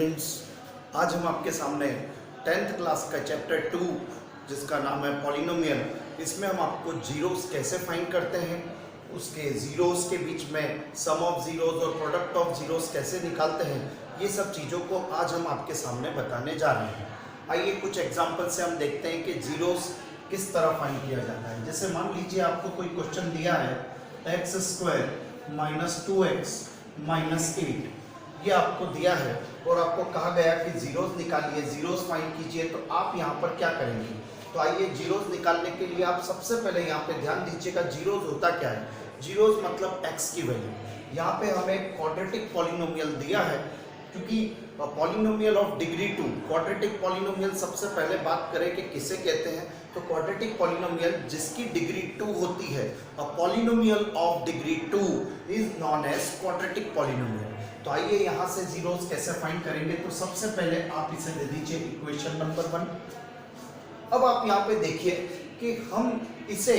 Friends, आज हम आपके सामने 10th क्लास का चैप्टर 2 जिसका नाम है पॉलिनोमियल, इसमें हम आपको जीरोस कैसे फाइंड करते हैं, उसके जीरोस के बीच में सम ऑफ जीरोस और प्रोडक्ट ऑफ जीरोस कैसे निकालते हैं, ये सब चीज़ों को आज हम आपके सामने बताने जा रहे हैं। आइए कुछ एग्जाम्पल से हम देखते हैं कि जीरोस किस तरह फाइंड किया जाता है। जैसे मान लीजिए आपको कोई क्वेश्चन दिया है x square minus 2x minus 8, ये आपको दिया है और आपको कहा गया कि जीरोस निकालिए, जीरोस फाइंड कीजिए। तो आप यहाँ पर क्या करेंगे? तो आइए जीरोस निकालने के लिए आप सबसे पहले यहाँ पे ध्यान दीजिएगा जीरोस होता क्या है। जीरोस मतलब x की वैल्यू। यहाँ पे हमें क्वाड्रेटिक पॉलिनोमियल दिया है, क्योंकि polynomial of degree 2, quadratic polynomial सबसे पहले बात करें कि किसे कहते हैं, तो क्वाड्रेटिक पॉलिनोमियल जिसकी डिग्री 2 होती है, a polynomial of degree 2 is known as quadratic polynomial. तो आइए यहाँ से जीरोस कैसे फाइंड करेंगे। तो सबसे पहले आप इसे दे दीजिए इक्वेशन नंबर 1। अब आप यहाँ पे देखिए कि हम इसे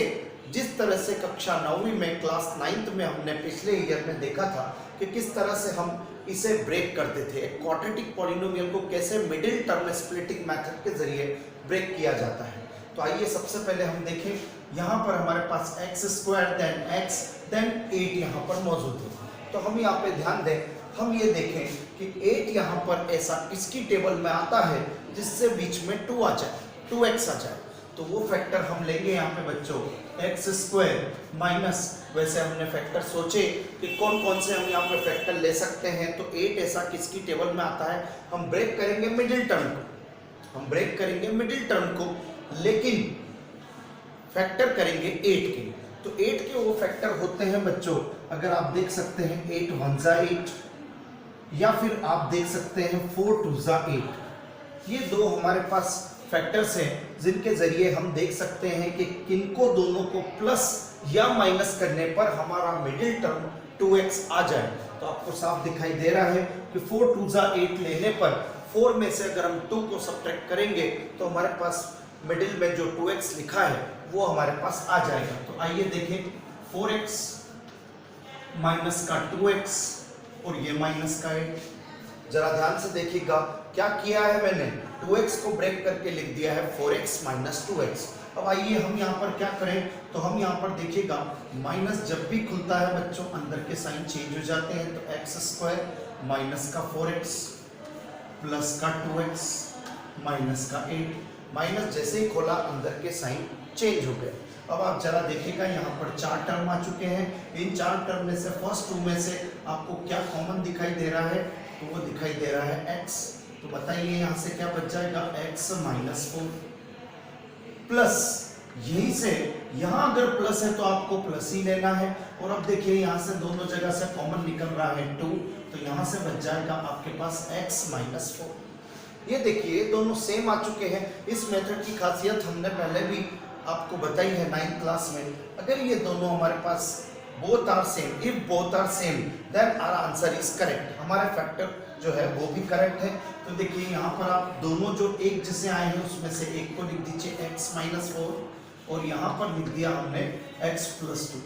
जिस तरह से कक्षा 9वीं में क्लास 9th में हमने पिछले ईयर में देखा था कि किस तरह से हम इसे ब्रेक करते थे, क्वाड्रेटिक पॉलिनोमियल को कैसे मिडिल टर्म स्प्लिटिंग मेथड के जरिए ब्रेक किया जाता है। तो आइए सबसे पहले हम देखें, यहाँ पर हमारे पास x square then x then 8 यहाँ पर मौजूद है। तो हम यहाँ पे ध्यान दें, हम ये देखें कि 8 यहाँ पर ऐसा किसकी टेबल में आता है जिससे बीच में 2 आ जाए, 2x आ जाए। तो वो फैक्टर हम लेंगे यहाँ पे बच्चों, एक्स स्क्वायर माइनस, वैसे हमने फैक्टर सोचे कि कौन कौन से हम यहाँ पे फैक्टर ले सकते हैं। तो 8 ऐसा किसकी टेबल में आता है, हम ब्रेक करेंगे मिडिल टर्म को, हम ब्रेक करेंगे मिडिल टर्म को, लेकिन फैक्टर करेंगे 8 के। तो 8 के वो फैक्टर होते हैं बच्चों, अगर आप देख सकते हैं 8 1 जा 8, या फिर आप देख सकते हैं 4 2 जा 8। ये दो हमारे पास फैक्टर्स हैं जिनके जरिए हम देख सकते हैं कि किनको दोनों को प्लस या माइनस करने पर हमारा मिडिल टर्म 2x आ जाए। तो आपको साफ दिखाई दे रहा है कि 4 2 जा 8 लेने पर 4 में से अगर हम 2 को सब्ट्रैक्ट करेंगे तो हमारे पास मिडिल में जो 2x लिखा है वो हमारे पास आ जाएगा। तो आइए देखें, 4x माइनस का 2x और ये माइनस का 8। जरा ध्यान से देखिएगा क्या किया है मैंने, 2x को ब्रेक करके लिख दिया है 4x माइनस 2x। अब आइए हम यहाँ पर क्या करें, तो हम यहाँ पर देखिएगा माइनस जब भी खुलता है बच्चों अंदर के साइन चेंज हो जाते हैं। तो एक्स स्क्वायर माइनस का 4x प्लस का 2x माइनस का 8, माइनस जैसे ही खोला अंदर के साइन चेंज हो गए। अब आप जरा देखिएगा यहाँ पर 4 टर्म आ चुके हैं। इन 4 टर्म में से फर्स्ट 2 में से आपको क्या कॉमन दिखाई दे रहा है, तो वो दिखाई दे रहा है x। तो बताइए यहाँ से क्या बच जाएगा, x माइनस 4 प्लस, यहीं से यहाँ अगर प्लस है तो आपको प्लस ही लेना है। और अब देखिए यहाँ से दोनों जगह से कॉमन निकल रहा है 2, तो यहाँ से बच जाएगा आपके पास x माइनस 4। ये देखिए दोनों सेम आ चुके हैं। इस मेथड की खासियत हमने पहले भी आपको बताई है 9th क्लास में। अगर ये दोनों हमारे पास both are same, if both are same then our answer is correct, हमारा फैक्टर जो है वो भी करेक्ट है। तो देखिए यहाँ पर आप दोनों जो एक जैसे आए हैं उसमें से एक को लिख दीजिए x माइनस 4 और यहाँ पर लिख दिया हमने x प्लस 2।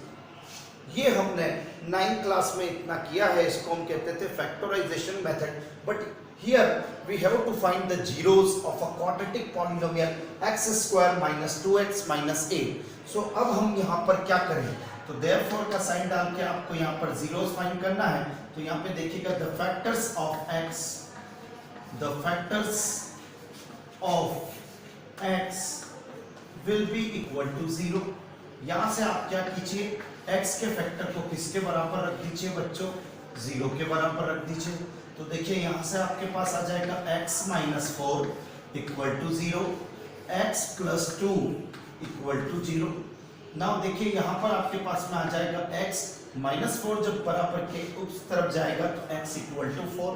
ये हमने 9th क्लास में इतना किया है, इसको हम कहते थे factorisation method. But here we have to find the zeros of a quadratic polynomial x square minus 2x minus 8। so अब हम यहाँ पर क्या करें, तो therefore का साइन डाल के आपको यहाँ पर जीरोस फाइंड करना है। तो यहाँ पे देखिएगा the factors of x will be equal to 0। यहाँ से आप क्या कीजिए, x के फैक्टर को किसके बराबर रख दीजिए बच्चों, 0 के बराबर रख दीजिए। तो देखिए यहाँ से आपके पास आ जाएगा x minus 4 equal to 0, x plus 2 equal to 0। Now देखिए यहाँ पर आपके पास में आ जाएगा x माइनस 4 जब बराबर के उस तरफ जाएगा तो x इक्वल टू 4,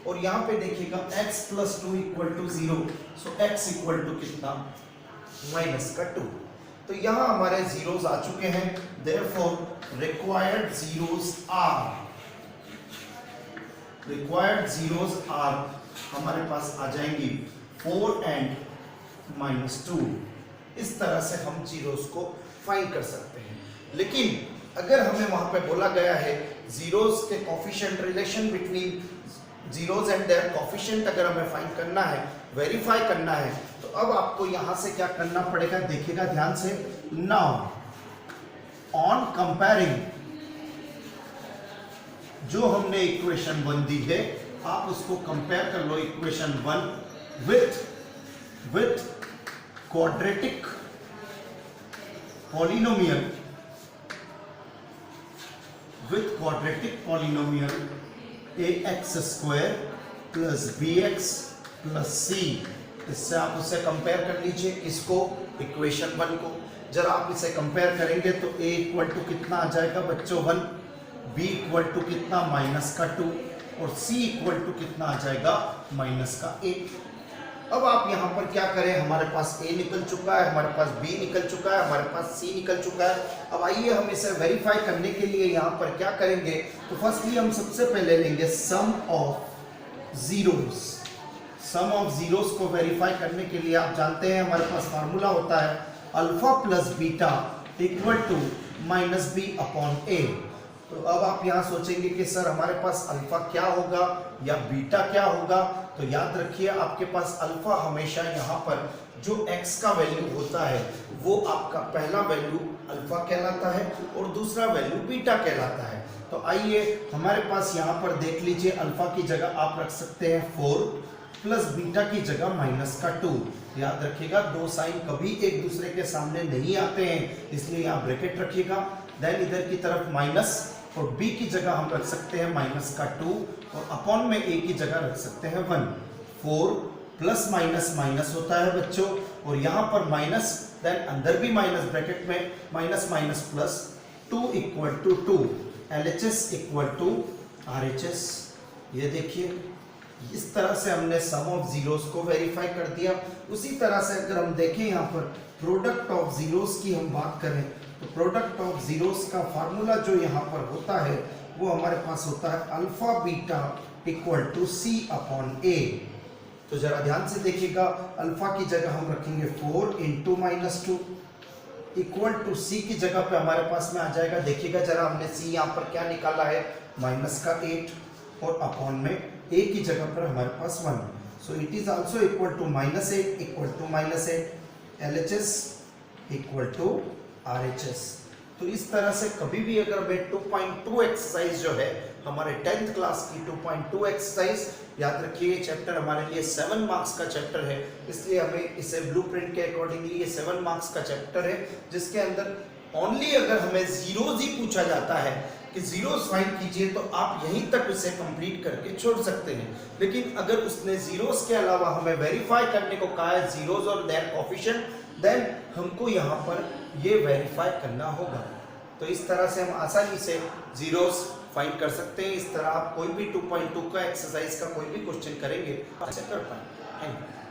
और यहाँ पे देखिएगा x plus 2 equal to 0। So x equal to कितना, माइनस का 2। तो यहाँ हमारे जीरोस आ चुके हैं। देयरफॉर रिक्वायर्ड जीरोस आर हमारे पास आ जाएंगी 4 एंड माइनस 2। इस तरह से हम जीरोस को फाइंड कर सकते हैं। लेकिन अगर हमें वहां पे बोला गया है जीरोस के coefficient relation between zeros and their coefficient अगर हमें फाइंड करना है, वेरीफाई करना है, तो अब आपको यहां से क्या करना पड़ेगा, देखिएगा ध्यान से। नाउ ऑन कंपेयरिंग, जो हमने इक्वेशन 1 दी है, आप उसको कंपेयर कर लो equation 1 with quadratic polynomial, ax square plus bx plus c। इससे आप उसे कंपेयर कर लीजिए, इसको इक्वेशन 1 को। जरा आप इसे कंपेयर करेंगे तो a इक्वल टू कितना आ जाएगा बच्चों 1, b इक्वल टू कितना -2 और c इक्वल टू कितना आ जाएगा -1। अब आप यहाँ पर क्या करें, हमारे पास a निकल चुका है, हमारे पास b निकल चुका है, हमारे पास c निकल चुका है। अब आइए हम इसे वेरीफाई करने के लिए यहाँ पर क्या करेंगे, तो फर्स्टली हम सबसे पहले लेंगे sum of zeros. Sum of zeros को वेरीफाई करने के लिए आप जानते हैं हमारे पास फार्मूला होता है alpha plus beta equal to -b upon a। तो अब आप यहाँ सोचेंगे कि सर हमारे पास अल्फा क्या होगा या बीटा क्या होगा, तो याद रखिए आपके पास अल्फा हमेशा यहाँ पर जो x का वैल्यू होता है वो आपका पहला वैल्यू अल्फा कहलाता है और दूसरा वैल्यू बीटा कहलाता है। तो आइए हमारे पास यहाँ पर देख लीजिए, अल्फा की जगह आप रख सकते हैं 4 प्लस बीटा की जगह -2। याद रखिएगा दो साइन कभी एक दूसरे के सामने नहीं आते हैं, इसलिए यहाँ ब्रैकेट रखिएगा। देन इधर की तरफ माइनस और b की जगह हम रख सकते हैं -2 और अपॉन में a की जगह रख सकते हैं 1। 4 प्लस माइनस माइनस होता है बच्चों, और यहाँ पर माइनस, देन अंदर भी माइनस, ब्रैकेट में minus minus plus, 2 equal to 2, LHS equal to RHS। ये देखिए इस तरह से हमने सम ऑफ जीरोस को वेरीफाई कर दिया। उसी तरह से अगर हम देखें यहाँ पर प्रोडक्ट ऑफ जीरोस की हम बात करें, तो प्रोडक्ट ऑफ जीरोस का फार्मूला जो यहाँ पर होता है वो हमारे पास होता है alpha beta equal to c upon a। तो जरा ध्यान से देखिएगा, अल्फा की जगह हम रखेंगे 4 इंटू -2 इक्वल टू c की जगह पे हमारे पास में आ जाएगा, देखिएगा जरा हमने c यहाँ पर क्या निकाला है -8 और अपॉन में a की जगह पर हमारे पास 1। So it is also equal to -8 equal to -8, LHS equal to RHS। तो इस तरह से कभी भी अगर हमें 2.2 एक्सरसाइज जो है हमारे 10th क्लास की 2.2 एक्सरसाइज, याद रखिए चैप्टर हमारे लिए 7 मार्क्स का चैप्टर है, इसलिए हमें इसे ब्लूप्रिंट के अकॉर्डिंगली ये 7 मार्क्स का चैप्टर है, जिसके अंदर ओनली अगर हमें जीरोज ही पूछा जाता है कि जीरोस फाइंड कीजिए तो आप यहीं तक उसे कंप्लीट करके छोड़ सकते हैं। लेकिन अगर उसने जीरोस के अलावा हमें वेरीफाई करने को कहा है जीरोस और देयर कोफिशिएंट, देन हमको यहाँ पर ये वेरीफाई करना होगा। तो इस तरह से हम आसानी से जीरोस फाइंड कर सकते हैं। इस तरह आप कोई भी 2.2 का एक्सरसाइज का कोई भी क्वेश्चन करेंगे अच्छे कर पाएंगे।